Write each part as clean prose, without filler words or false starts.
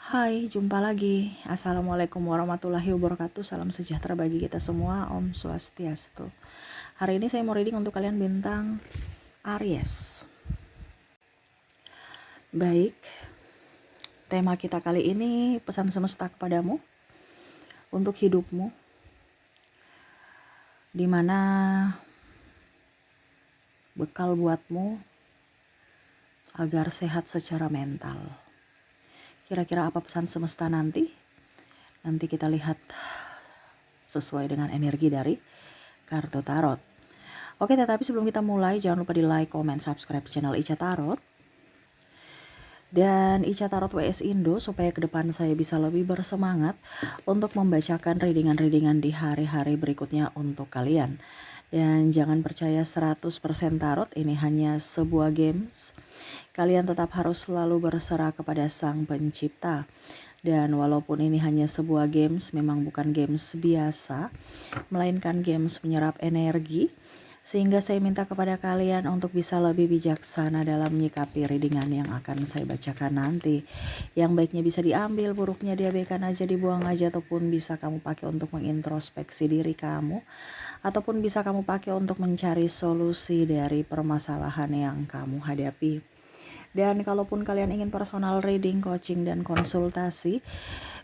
Hai, jumpa lagi. Assalamualaikum warahmatullahi wabarakatuh. Salam sejahtera bagi kita semua. Om Swastiastu. Hari ini saya mau reading untuk kalian bintang Aries. Baik, tema kita kali ini pesan semesta kepadamu untuk hidupmu, dimana bekal buatmu agar sehat secara mental. Kira-kira apa pesan semesta nanti? Nanti kita lihat sesuai dengan energi dari kartu tarot. Oke, tetapi sebelum kita mulai, jangan lupa di like, comment, subscribe channel Ica Tarot dan Ica Tarot WS Indo supaya ke depan saya bisa lebih bersemangat untuk membacakan readingan-readingan di hari-hari berikutnya untuk kalian. Dan jangan percaya 100% tarot, ini hanya sebuah games. Kalian tetap harus selalu berserah kepada Sang Pencipta. Dan walaupun ini hanya sebuah games, memang bukan games biasa, melainkan games menyerap energi. Sehingga saya minta kepada kalian untuk bisa lebih bijaksana dalam menyikapi readingan yang akan saya bacakan nanti. Yang baiknya bisa diambil, buruknya diabaikan aja, dibuang aja, ataupun bisa kamu pakai untuk mengintrospeksi diri kamu. Ataupun bisa kamu pakai untuk mencari solusi dari permasalahan yang kamu hadapi. Dan kalaupun kalian ingin personal reading, coaching, dan konsultasi,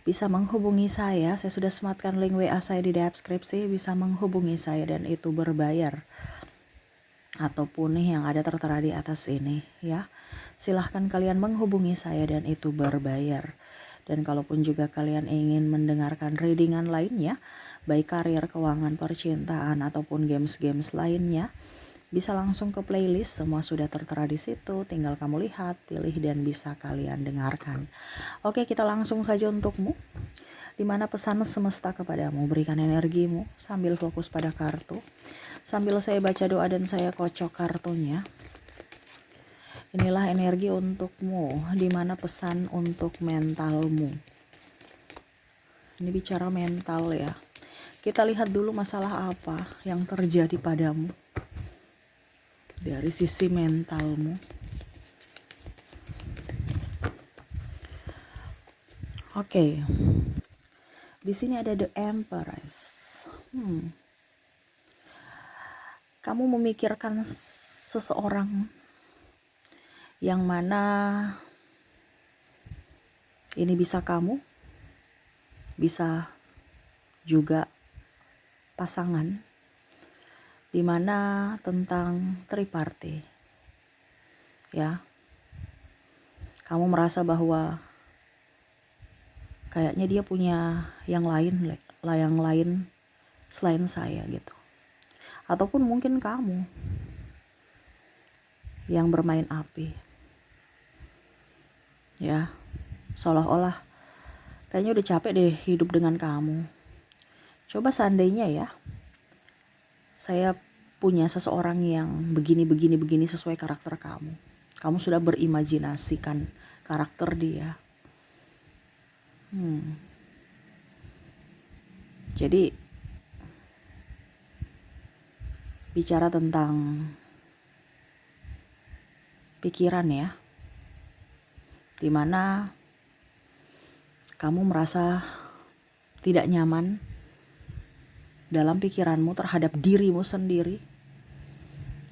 bisa menghubungi saya. Saya sudah sematkan link WA saya di deskripsi, bisa menghubungi saya dan itu berbayar. Ataupun yang ada tertera di atas ini ya. Silahkan kalian menghubungi saya dan itu berbayar. Dan kalaupun juga kalian ingin mendengarkan readingan lainnya, baik karir, keuangan, percintaan, ataupun games-games lainnya, bisa langsung ke playlist, semua sudah tertera di situ, tinggal kamu lihat, pilih, dan bisa kalian dengarkan. Oke, kita langsung saja untukmu. Dimana pesan semesta kepadamu, berikan energimu sambil fokus pada kartu. Sambil saya baca doa dan saya kocok kartunya. Inilah energi untukmu, dimana pesan untuk mentalmu. Ini bicara mental ya. Kita lihat dulu masalah apa yang terjadi padamu dari sisi mentalmu. Oke. Di sini ada The Empress. Kamu memikirkan seseorang yang mana ini bisa kamu, bisa juga pasangan, dimana tentang triparty ya. Kamu merasa bahwa kayaknya dia punya yang lain selain saya gitu. Ataupun mungkin kamu yang bermain api ya, seolah-olah kayaknya udah capek deh hidup dengan kamu. Coba seandainya ya, saya punya seseorang yang begini sesuai karakter kamu. Kamu sudah berimajinasikan karakter dia. Jadi bicara tentang pikiran ya, dimana kamu merasa tidak nyaman dalam pikiranmu terhadap dirimu sendiri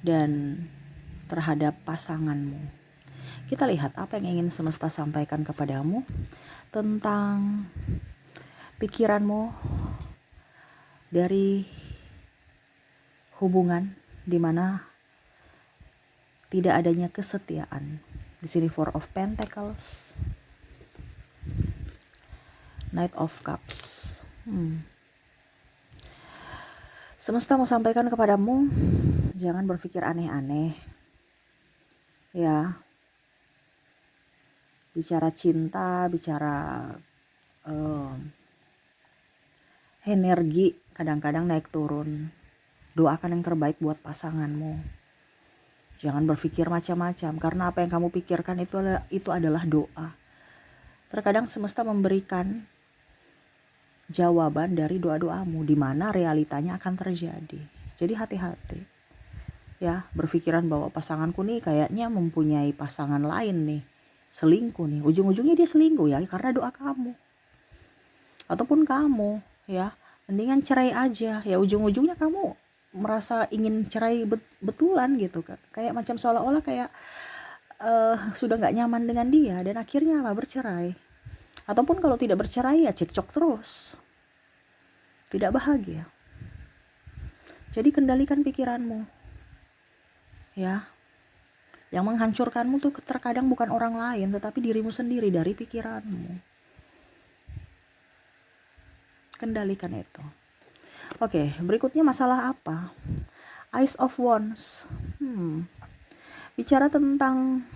dan terhadap pasanganmu. Kita lihat apa yang ingin semesta sampaikan kepadamu tentang pikiranmu dari hubungan di mana tidak adanya kesetiaan. Di sini Four of Pentacles, Knight of Cups. Semesta mau sampaikan kepadamu, jangan berpikir aneh-aneh ya. Bicara cinta, bicara energi kadang-kadang naik turun. Doakan yang terbaik buat pasanganmu. Jangan berpikir macam-macam, karena apa yang kamu pikirkan itu adalah doa. Terkadang semesta memberikan jawaban dari doa-doamu, di mana realitanya akan terjadi. Jadi hati-hati ya, berpikiran bahwa pasanganku nih kayaknya mempunyai pasangan lain nih. selingkuh nih, ujung-ujungnya dia selingkuh ya karena doa kamu. Ataupun kamu ya, mendingan cerai aja ya, ujung-ujungnya kamu merasa ingin cerai betulan gitu, kayak macam seolah-olah kayak sudah nggak nyaman dengan dia dan akhirnya apa, bercerai. Ataupun kalau tidak bercerai ya cekcok terus, tidak bahagia. Jadi kendalikan pikiranmu ya. Yang menghancurkanmu tuh terkadang bukan orang lain, tetapi dirimu sendiri dari pikiranmu. Kendalikan itu. Oke, berikutnya masalah apa? Ace of Wands. Bicara tentang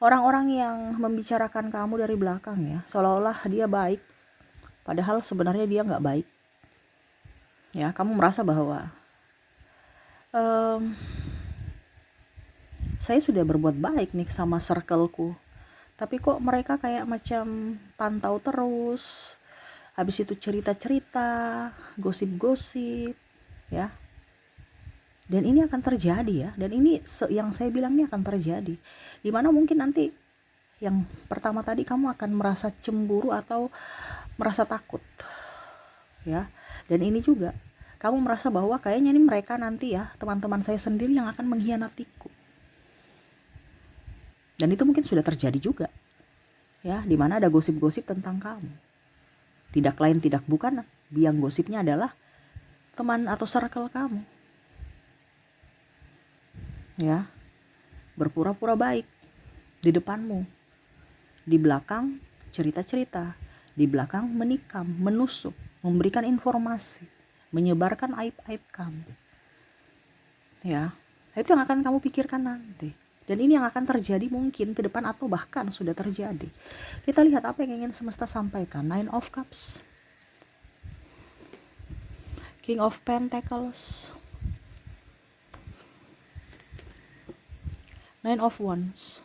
orang-orang yang membicarakan kamu dari belakang ya, seolah-olah dia baik, padahal sebenarnya dia nggak baik. Ya, kamu merasa bahwa saya sudah berbuat baik nih sama circleku, tapi kok mereka kayak macam pantau terus, habis itu cerita-cerita, gosip-gosip ya. Dan ini akan terjadi ya, dan ini yang saya bilang ini akan terjadi, dimana mungkin nanti yang pertama tadi kamu akan merasa cemburu atau merasa takut ya, dan ini juga kamu merasa bahwa kayaknya ini mereka nanti ya, teman-teman saya sendiri yang akan mengkhianatiku. Dan itu mungkin sudah terjadi juga ya, dimana ada gosip-gosip tentang kamu. Tidak lain tidak bukan, biang gosipnya adalah teman atau circle kamu ya, berpura-pura baik di depanmu, di belakang cerita-cerita, di belakang menikam, menusuk, memberikan informasi, menyebarkan aib-aib kamu ya. Itu yang akan kamu pikirkan nanti, dan ini yang akan terjadi mungkin ke depan atau bahkan sudah terjadi. Kita lihat apa yang ingin semesta sampaikan. Nine of Cups, King of Pentacles, Nine of Wands.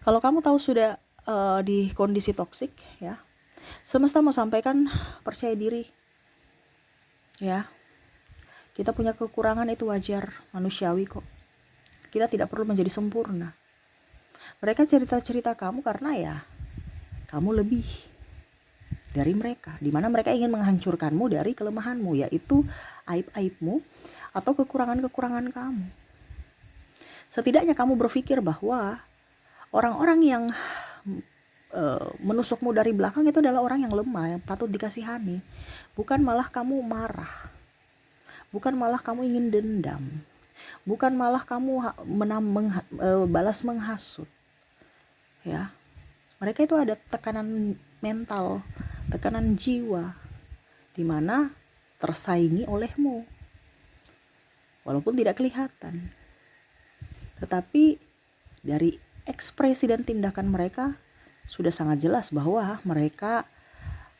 Kalau kamu tahu sudah di kondisi toksik ya, semesta mau sampaikan percaya diri ya. Kita punya kekurangan, itu wajar, manusiawi kok. Kita tidak perlu menjadi sempurna. Mereka cerita-cerita kamu karena ya kamu lebih dari mereka, dimana mereka ingin menghancurkanmu dari kelemahanmu, yaitu aib-aibmu atau kekurangan-kekurangan kamu. Setidaknya kamu berpikir bahwa orang-orang yang menusukmu dari belakang itu adalah orang yang lemah, yang patut dikasihani, bukan malah kamu marah, bukan malah kamu ingin dendam, bukan malah kamu balas menghasut ya. Mereka itu ada tekanan mental, tekanan jiwa, dimana tersaingi olehmu walaupun tidak kelihatan, tetapi dari ekspresi dan tindakan mereka sudah sangat jelas bahwa mereka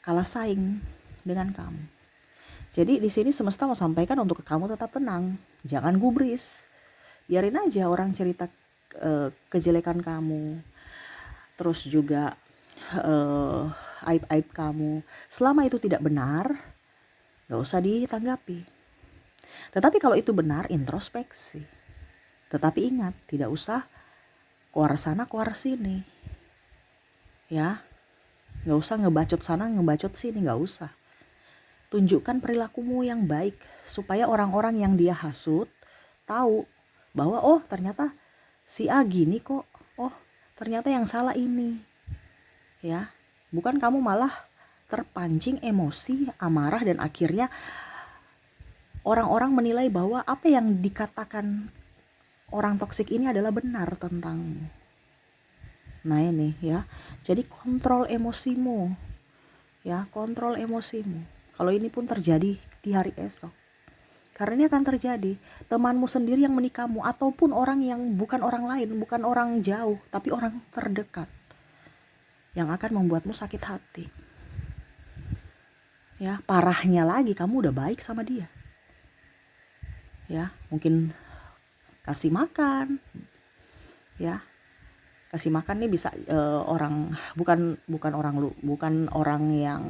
kalah saing dengan kamu. Jadi di sini semesta mau sampaikan untuk kamu tetap tenang, jangan gubris, biarin aja orang cerita kejelekan kamu, terus juga aib-aib kamu. Selama itu tidak benar, gak usah ditanggapi. Tetapi kalau itu benar, introspeksi. Tetapi ingat, tidak usah keluar sana keluar sini ya, gak usah ngebacot sana ngebacot sini, gak usah. Tunjukkan perilakumu yang baik supaya orang-orang yang dia hasut tahu bahwa oh ternyata si A gini kok, oh ternyata yang salah ini ya. Bukan kamu malah terpancing emosi, amarah, dan akhirnya orang-orang menilai bahwa apa yang dikatakan orang toksik ini adalah benar tentangmu. Nah ini ya, jadi kontrol emosimu ya, kontrol emosimu. Kalau ini pun terjadi di hari esok, karena ini akan terjadi, temanmu sendiri yang menikahmu, ataupun orang yang bukan orang lain, bukan orang jauh, tapi orang terdekat yang akan membuatmu sakit hati ya. Parahnya lagi, kamu udah baik sama dia ya, mungkin kasih makan ya, kasih makan nih bisa bukan orang yang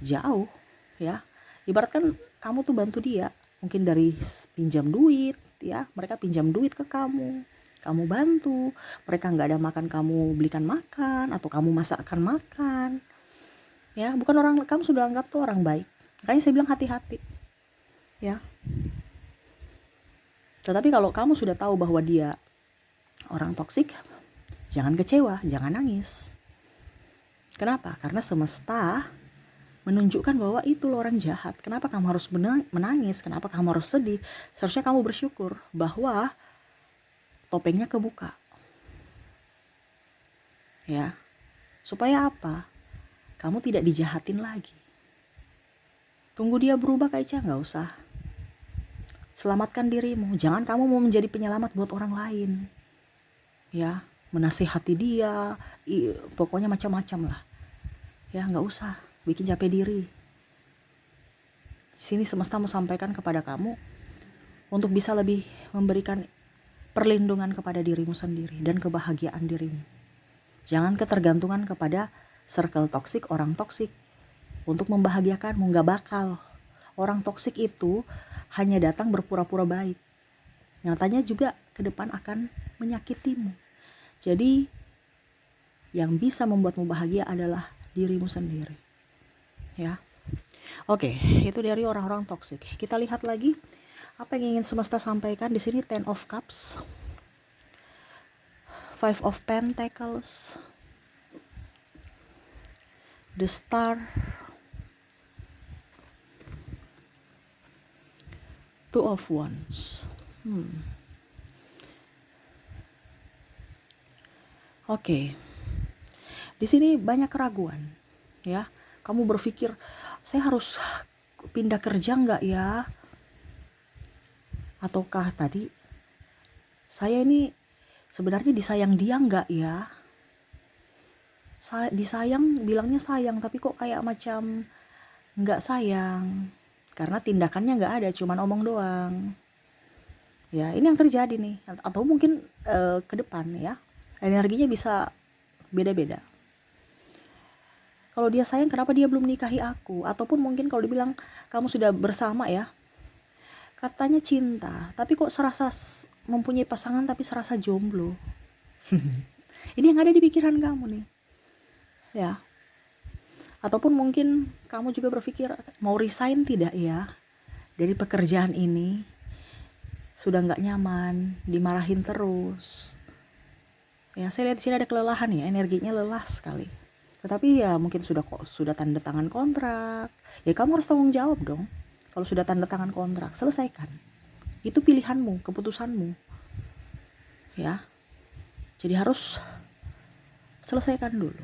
jauh ya. Ibaratkan kamu tuh bantu dia, mungkin dari pinjam duit ya, mereka pinjam duit ke kamu, kamu bantu. Mereka nggak ada makan, kamu belikan makan, atau kamu masakkan makan. Ya, bukan orang, kamu sudah anggap tuh orang baik. Makanya saya bilang hati-hati. Ya. Tetapi kalau kamu sudah tahu bahwa dia orang toksik, jangan kecewa, jangan nangis. Kenapa? Karena semesta menunjukkan bahwa itu loh orang jahat. Kenapa kamu harus menangis? Kenapa kamu harus sedih? Seharusnya kamu bersyukur bahwa topengnya kebuka. Ya. Supaya apa? Kamu tidak dijahatin lagi. Tunggu dia berubah Kak Ica, nggak usah. Selamatkan dirimu. Jangan kamu mau menjadi penyelamat buat orang lain. Ya, menasihati dia, pokoknya macam-macam lah. Ya, nggak usah bikin capek diri. Sini semesta mau sampaikan kepada kamu untuk bisa lebih memberikan perlindungan kepada dirimu sendiri dan kebahagiaan dirimu. Jangan ketergantungan kepada circle toksik, orang toksik untuk membahagiakanmu. Nggak bakal. Orang toksik itu hanya datang berpura-pura baik. Nyatanya juga ke depan akan menyakitimu. Jadi yang bisa membuatmu bahagia adalah dirimu sendiri. Ya. Oke, itu dari orang-orang toksik. Kita lihat lagi apa yang ingin semesta sampaikan di sini. Ten of Cups, Five of Pentacles, the Star, Two of Wands. Oke. Di sini banyak keraguan, ya. Kamu berpikir, saya harus pindah kerja nggak ya? Ataukah tadi, saya ini sebenarnya disayang dia nggak ya? Disayang, bilangnya sayang, tapi kok kayak macam nggak sayang. Karena tindakannya nggak ada, cuman omong doang. Ya, ini yang terjadi nih. Atau mungkin ke depan ya, energinya bisa beda-beda. Kalau dia sayang, kenapa dia belum nikahi aku? Ataupun mungkin kalau dibilang kamu sudah bersama ya, katanya cinta, tapi kok serasa mempunyai pasangan tapi serasa jomblo. Ini yang ada di pikiran kamu nih. Ya. Ataupun mungkin kamu juga berpikir, mau resign tidak ya dari pekerjaan ini? Sudah nggak nyaman, dimarahin terus. Ya, saya lihat di sini ada kelelahan ya, energinya lelah sekali. Tetapi ya mungkin sudah tanda tangan kontrak. Ya kamu harus tanggung jawab dong. Kalau sudah tanda tangan kontrak, selesaikan. Itu pilihanmu, keputusanmu. Ya. Jadi harus selesaikan dulu.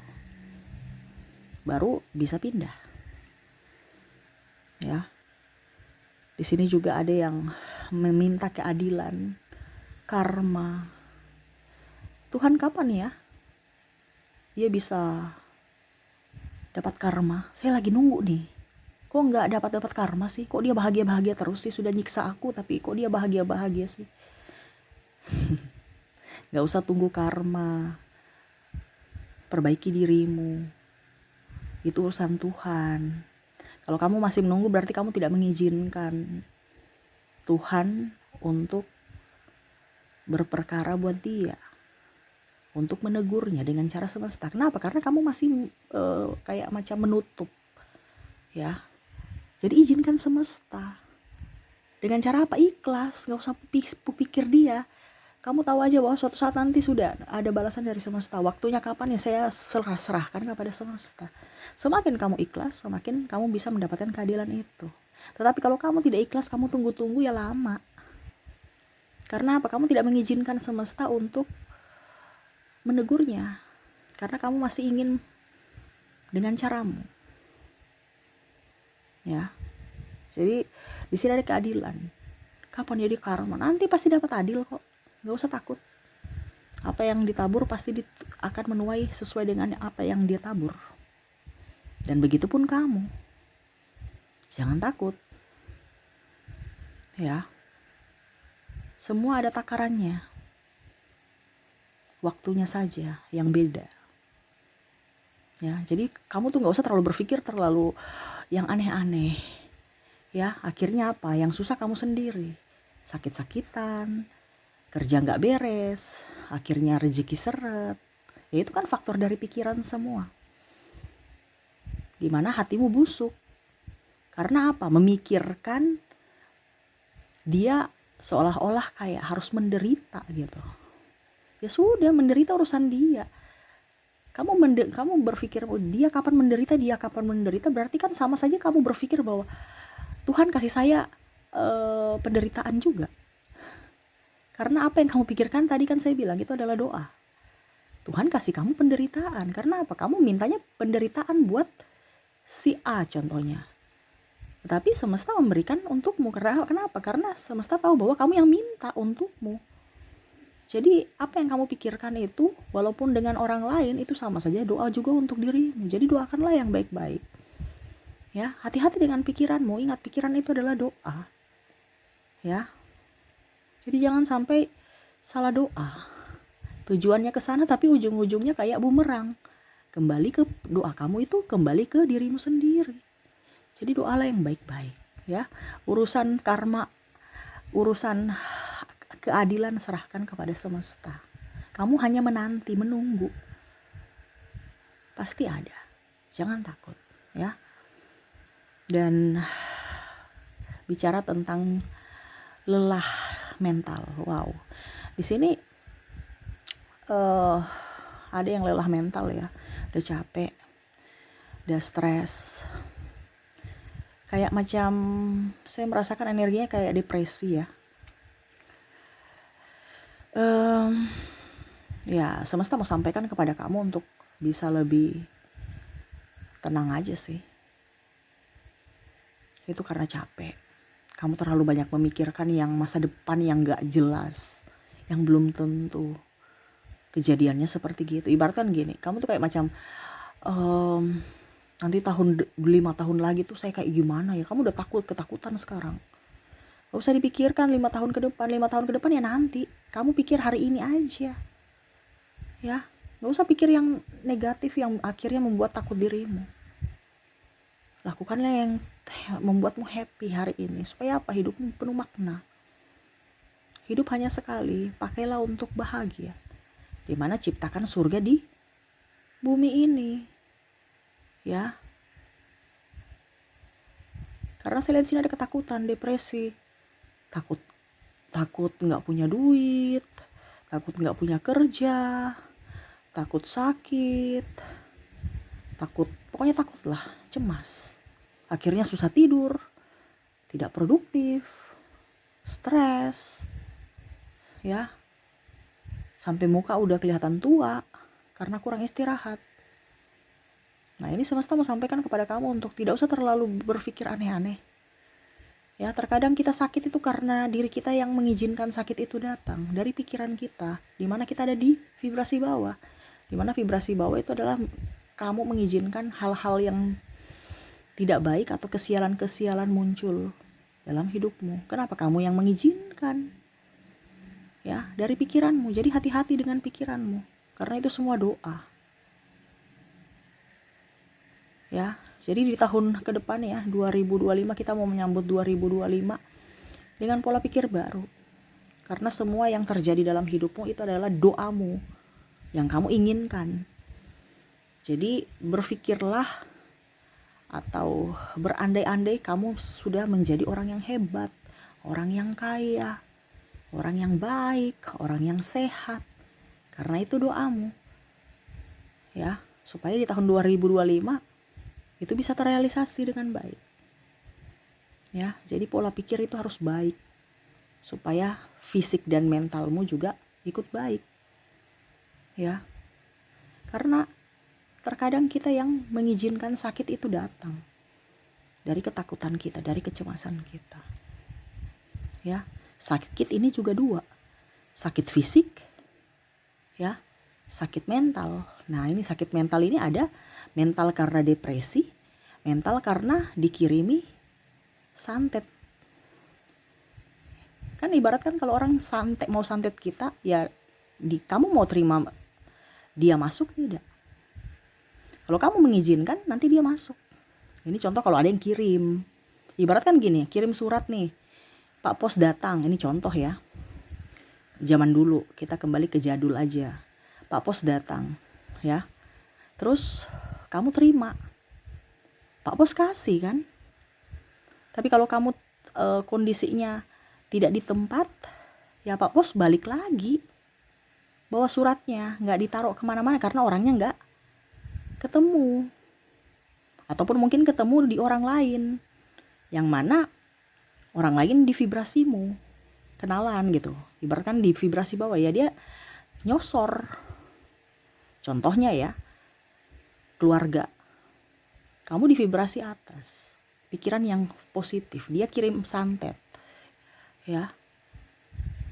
Baru bisa pindah. Ya. Di sini juga ada yang meminta keadilan, karma. Tuhan kapan ya dia bisa dapat karma? Saya lagi nunggu nih. Kok nggak dapat karma sih? Kok dia bahagia-bahagia terus sih? Sudah nyiksa aku, tapi kok dia bahagia-bahagia sih? Nggak usah tunggu karma. Perbaiki dirimu. Itu urusan Tuhan. Kalau kamu masih menunggu, berarti kamu tidak mengizinkan Tuhan untuk berperkara buat dia. Untuk menegurnya dengan cara semesta. Kenapa? Karena kamu masih kayak macam menutup. Ya. Jadi izinkan semesta. Dengan cara apa? Ikhlas. Gak usah pikir dia. Kamu tahu aja bahwa suatu saat nanti sudah ada balasan dari semesta. Waktunya kapan ya saya serahkan kepada semesta. Semakin kamu ikhlas, semakin kamu bisa mendapatkan keadilan itu. Tetapi kalau kamu tidak ikhlas, kamu tunggu-tunggu ya lama. Karena apa? Kamu tidak mengizinkan semesta untuk menegurnya. Karena kamu masih ingin dengan caramu. Ya. Jadi di sini ada keadilan. Kapan jadi karma? Nanti pasti dapat adil kok. Gak usah takut. Apa yang ditabur pasti akan menuai sesuai dengan apa yang dia tabur. Dan begitu pun kamu. Jangan takut. Ya. Semua ada takarannya. Waktunya saja yang beda. Ya, jadi kamu tuh gak usah terlalu berpikir terlalu yang aneh-aneh. Ya, akhirnya apa? Yang susah kamu sendiri. Sakit-sakitan, kerja nggak beres, akhirnya rezeki seret. Ya itu kan faktor dari pikiran semua. Dimana hatimu busuk. Karena apa? Memikirkan dia seolah-olah kayak harus menderita gitu. Ya sudah, menderita urusan dia. Kamu berpikir dia kapan menderita, berarti kan sama saja kamu berpikir bahwa Tuhan kasih saya penderitaan juga. Karena apa yang kamu pikirkan tadi kan saya bilang itu adalah doa. Tuhan kasih kamu penderitaan. Karena apa? Kamu mintanya penderitaan buat si A contohnya. Tetapi semesta memberikan untukmu. Kenapa? Karena semesta tahu bahwa kamu yang minta untukmu. Jadi apa yang kamu pikirkan itu, walaupun dengan orang lain, itu sama saja doa juga untuk dirimu. Jadi doakanlah yang baik-baik. Ya, hati-hati dengan pikiranmu. Ingat, pikiran itu adalah doa. Ya. Jadi jangan sampai salah doa. Tujuannya ke sana tapi ujung-ujungnya kayak bumerang. Kembali ke doa kamu itu kembali ke dirimu sendiri. Jadi doalah yang baik-baik, ya. Urusan karma, urusan keadilan serahkan kepada semesta. Kamu hanya menanti, menunggu. Pasti ada. Jangan takut, ya. Dan bicara tentang lelah mental. Wow. Di sini ada yang lelah mental ya. Udah capek, udah stres. Kayak macam saya merasakan energinya kayak depresi ya. Ya semesta mau sampaikan kepada kamu untuk bisa lebih tenang aja sih. Itu karena capek. Kamu terlalu banyak memikirkan yang masa depan yang gak jelas, yang belum tentu. Kejadiannya seperti gitu. Ibaratkan gini, kamu tuh kayak macam nanti 5 tahun lagi tuh saya kayak gimana ya. Kamu udah ketakutan sekarang. Gak usah dipikirkan 5 tahun ke depan. 5 tahun ke depan ya nanti. Kamu pikir hari ini aja. Ya, gak usah pikir yang negatif yang akhirnya membuat takut dirimu. Lakukanlah yang membuatmu happy hari ini. Supaya apa? Hidupmu penuh makna. Hidup hanya sekali. Pakailah untuk bahagia. Dimana ciptakan surga di bumi ini. Ya. Karena saya lihat sini ada ketakutan, depresi. Takut nggak punya duit, takut nggak punya kerja, takut sakit, pokoknya takutlah, cemas. Akhirnya susah tidur, tidak produktif, stres, ya. Sampai muka udah kelihatan tua karena kurang istirahat. Nah ini semesta mau sampaikan kepada kamu untuk tidak usah terlalu berpikir aneh-aneh. Ya, terkadang kita sakit itu karena diri kita yang mengizinkan sakit itu datang dari pikiran kita, di mana kita ada di vibrasi bawah. Di mana vibrasi bawah itu adalah kamu mengizinkan hal-hal yang tidak baik atau kesialan-kesialan muncul dalam hidupmu. Kenapa kamu yang mengizinkan? Ya, dari pikiranmu. Jadi hati-hati dengan pikiranmu, karena itu semua doa. Ya, jadi di tahun ke depan ya, 2025 kita mau menyambut 2025 dengan pola pikir baru. Karena semua yang terjadi dalam hidupmu itu adalah doamu yang kamu inginkan. Jadi berpikirlah atau berandai-andai kamu sudah menjadi orang yang hebat, orang yang kaya, orang yang baik, orang yang sehat. Karena itu doamu. Ya, supaya di tahun 2025 itu bisa terrealisasi dengan baik. Ya, jadi pola pikir itu harus baik supaya fisik dan mentalmu juga ikut baik. Ya. Karena terkadang kita yang mengizinkan sakit itu datang dari ketakutan kita, dari kecemasan kita. Ya, sakit ini juga dua. Sakit fisik, ya, sakit mental. Nah, ini sakit mental ini ada mental karena depresi, mental karena dikirimi santet. Kan ibaratkan kalau orang mau santet kita, ya kamu mau terima dia masuk tidak? Kalau kamu mengizinkan, nanti dia masuk. Ini contoh kalau ada yang kirim. Ibaratkan gini, kirim surat nih, Pak Pos datang, ini contoh ya. zaman dulu, kita kembali ke jadul aja. Pak Pos datang, ya. Terus kamu terima. Pak Pos kasih kan? Tapi kalau kamu kondisinya tidak di tempat, ya Pak Pos balik lagi. Bawa suratnya, nggak ditaruh kemana-mana karena orangnya nggak ketemu. Ataupun mungkin ketemu di orang lain, yang mana orang lain di vibrasimu, kenalan gitu. Ibaratkan di vibrasi bawah, ya dia nyosor. Contohnya ya, keluarga. Kamu di vibrasi atas, pikiran yang positif, dia kirim santet. Ya.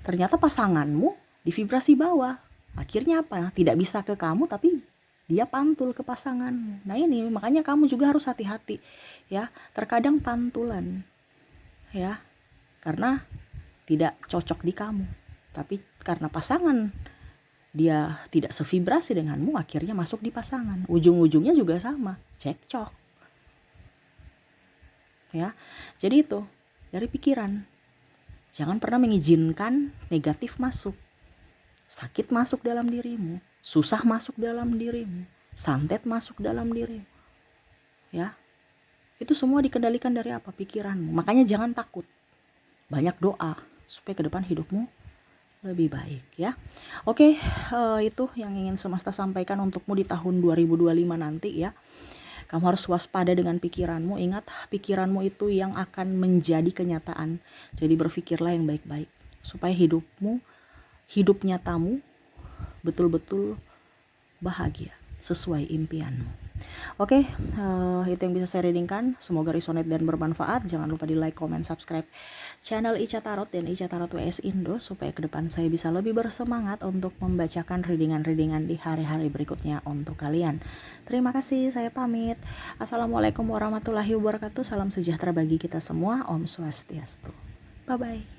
Ternyata pasanganmu di vibrasi bawah. Akhirnya apa? Tidak bisa ke kamu tapi dia pantul ke pasanganmu. Nah ini makanya kamu juga harus hati-hati ya. Terkadang pantulan ya. Karena tidak cocok di kamu. Tapi karena pasangan dia tidak sevibrasi denganmu, akhirnya masuk di pasangan. Ujung-ujungnya juga sama, cekcok. Ya. Jadi itu dari pikiran. Jangan pernah mengizinkan negatif masuk. Sakit masuk dalam dirimu, susah masuk dalam dirimu, santet masuk dalam dirimu. Ya. Itu semua dikendalikan dari apa? Pikiranmu. Makanya jangan takut. Banyak doa supaya ke depan hidupmu lebih baik ya. Oke, itu yang ingin semesta sampaikan untukmu di tahun 2025 nanti ya. Kamu harus waspada dengan pikiranmu. Ingat, pikiranmu itu yang akan menjadi kenyataan. Jadi berpikirlah yang baik-baik supaya hidupmu, hidup nyatamu betul-betul bahagia sesuai impianmu. Oke, itu yang bisa saya readingkan. Semoga resonate dan bermanfaat. Jangan lupa di like, comment, subscribe channel Ica Tarot dan Ica Tarot WS Indo supaya ke depan saya bisa lebih bersemangat untuk membacakan readingan-readingan di hari-hari berikutnya untuk kalian. Terima kasih, saya pamit. Assalamualaikum warahmatullahi wabarakatuh. Salam sejahtera bagi kita semua. Om Swastiastu. Bye-bye.